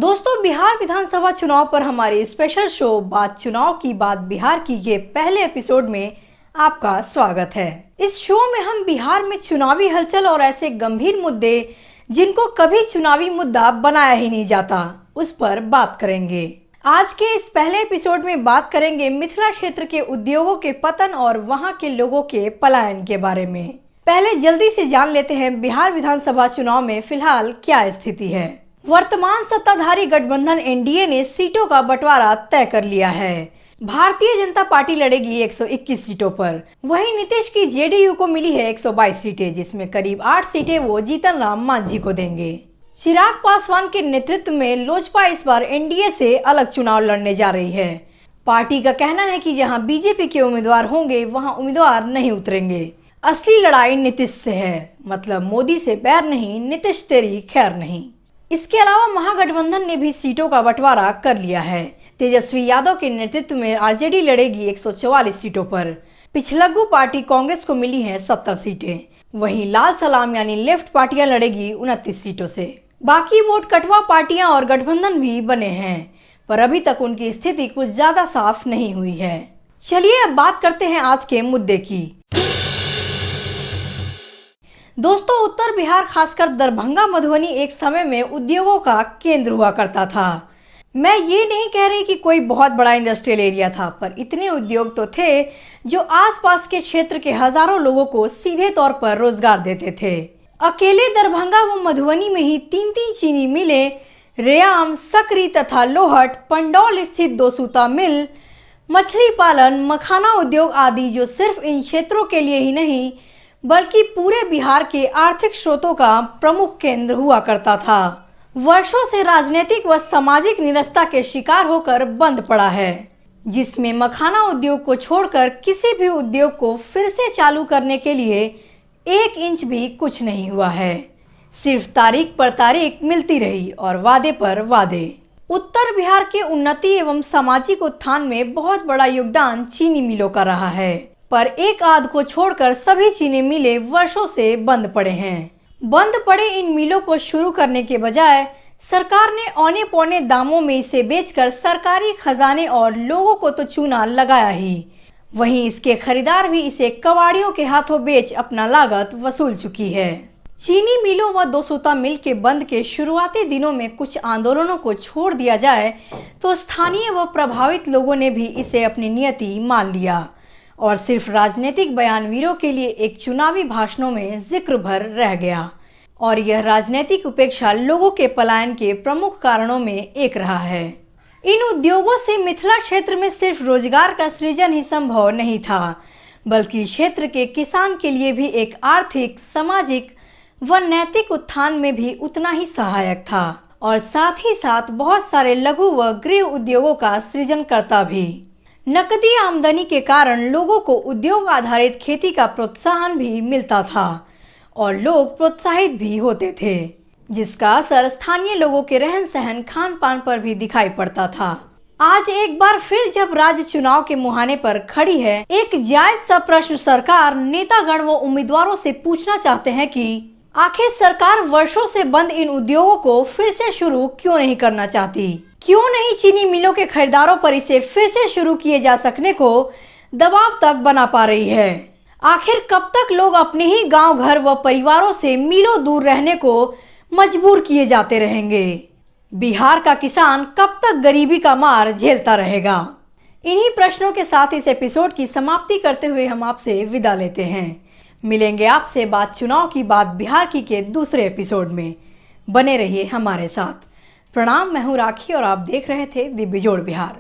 दोस्तों, बिहार विधानसभा चुनाव पर हमारे स्पेशल शो बात चुनाव की बात बिहार की के पहले एपिसोड में आपका स्वागत है। इस शो में हम बिहार में चुनावी हलचल और ऐसे गंभीर मुद्दे जिनको कभी चुनावी मुद्दा बनाया ही नहीं जाता, उस पर बात करेंगे। आज के इस पहले एपिसोड में बात करेंगे मिथिला क्षेत्र के उद्योगों के पतन और वहां के लोगों के पलायन के बारे में। पहले जल्दी से जान लेते हैं बिहार विधानसभा चुनाव में फिलहाल क्या स्थिति है। वर्तमान सत्ताधारी गठबंधन एनडीए ने सीटों का बंटवारा तय कर लिया है। भारतीय जनता पार्टी लड़ेगी 121 सीटों पर, वहीं नीतीश की जेडीयू को मिली है 122 सीटें, जिसमें करीब 8 सीटें वो जीतन राम मांझी को देंगे। चिराग पासवान के नेतृत्व में लोजपा इस बार एनडीए से अलग चुनाव लड़ने जा रही है। पार्टी का कहना है कि जहां बीजेपी के उम्मीदवार होंगे वहां उम्मीदवार नहीं उतरेंगे। असली लड़ाई नीतीश से है, मतलब मोदी से बैर नहीं, नीतीश तेरी खैर नहीं। इसके अलावा महागठबंधन ने भी सीटों का बंटवारा कर लिया है। तेजस्वी यादव के नेतृत्व में आरजेडी लड़ेगी 144 सीटों पर। पिछलग्गू पार्टी कांग्रेस को मिली हैं 70 सीटें। वहीं लाल सलाम यानी लेफ्ट पार्टियां लड़ेगी 29 सीटों से। बाकी वोट कटवा पार्टियां और गठबंधन भी बने हैं, पर अभी तक उनकी स्थिति कुछ ज्यादा साफ नहीं हुई है। चलिए अब बात करते हैं आज के मुद्दे की। दोस्तों, उत्तर बिहार खासकर दरभंगा मधुबनी एक समय में उद्योगों का केंद्र हुआ करता था। मैं ये नहीं कह रही कि कोई बहुत बड़ा इंडस्ट्रियल एरिया था, पर इतने उद्योग तो थे जो आसपास के क्षेत्र के हजारों लोगों को सीधे तौर पर रोजगार देते थे। अकेले दरभंगा व मधुबनी में ही 3 चीनी मिलें, रेयाम, सकरी तथा लोहट, पंडौल स्थित दोसूता मिल, मछली पालन, मखाना उद्योग आदि, जो सिर्फ इन क्षेत्रों के लिए ही नहीं बल्कि पूरे बिहार के आर्थिक स्रोतों का प्रमुख केंद्र हुआ करता था, वर्षों से राजनीतिक व सामाजिक निरस्ता के शिकार होकर बंद पड़ा है, जिसमें मखाना उद्योग को छोड़कर किसी भी उद्योग को फिर से चालू करने के लिए 1 इंच भी कुछ नहीं हुआ है। सिर्फ तारीख पर तारीख मिलती रही और वादे पर वादे। उत्तर बिहार के उन्नति एवं सामाजिक उत्थान में बहुत बड़ा योगदान चीनी मिलों का रहा है, पर एक आध को छोड़कर सभी चीनी मिलें वर्षों से बंद पड़े हैं। बंद पड़े इन मिलों को शुरू करने के बजाय सरकार ने औने पौने दामों में इसे बेचकर सरकारी खजाने और लोगों को तो चूना लगाया ही, वहीं इसके खरीदार भी इसे कबाड़ियों के हाथों बेच अपना लागत वसूल चुकी है। चीनी मिलों व दोसूता मिल के बंद के शुरुआती दिनों में कुछ आंदोलनों को छोड़ दिया जाए तो स्थानीय व प्रभावित लोगों ने भी इसे अपनी नियति मान लिया और सिर्फ राजनीतिक बयानवीरों के लिए एक चुनावी भाषणों में जिक्र भर रह गया, और यह राजनीतिक उपेक्षा लोगों के पलायन के प्रमुख कारणों में एक रहा है। इन उद्योगों से मिथिला क्षेत्र में सिर्फ रोजगार का सृजन ही संभव नहीं था, बल्कि क्षेत्र के किसान के लिए भी एक आर्थिक, सामाजिक व नैतिक उत्थान में भी उतना ही सहायक था, और साथ ही साथ बहुत सारे लघु व गृह उद्योगों का सृजन करता भी। नकदी आमदनी के कारण लोगों को उद्योग आधारित खेती का प्रोत्साहन भी मिलता था और लोग प्रोत्साहित भी होते थे, जिसका असर स्थानीय लोगों के रहन सहन, खान पान पर भी दिखाई पड़ता था। आज एक बार फिर जब राज्य चुनाव के मुहाने पर खड़ी है, एक जायज सा प्रश्न सरकार, नेतागण व उम्मीदवारों से पूछना चाहते हैं कि आखिर सरकार वर्षों से बंद इन उद्योगों को फिर से शुरू क्यों नहीं करना चाहती? क्यों नहीं चीनी मिलों के खरीदारों पर इसे फिर से शुरू किए जा सकने को दबाव तक बना पा रही है? आखिर कब तक लोग अपने ही गांव, घर व परिवारों से मीलों दूर रहने को मजबूर किए जाते रहेंगे? बिहार का किसान कब तक गरीबी का मार झेलता रहेगा? इन्हीं प्रश्नों के साथ इस एपिसोड की समाप्ति करते हुए हम आपसे विदा लेते हैं। मिलेंगे आपसे बात चुनाव की बात बिहार की के दूसरे एपिसोड में। बने रहिए हमारे साथ। प्रणाम, मैं हूँ राखी और आप देख रहे थे द बिजोड़ बिहार।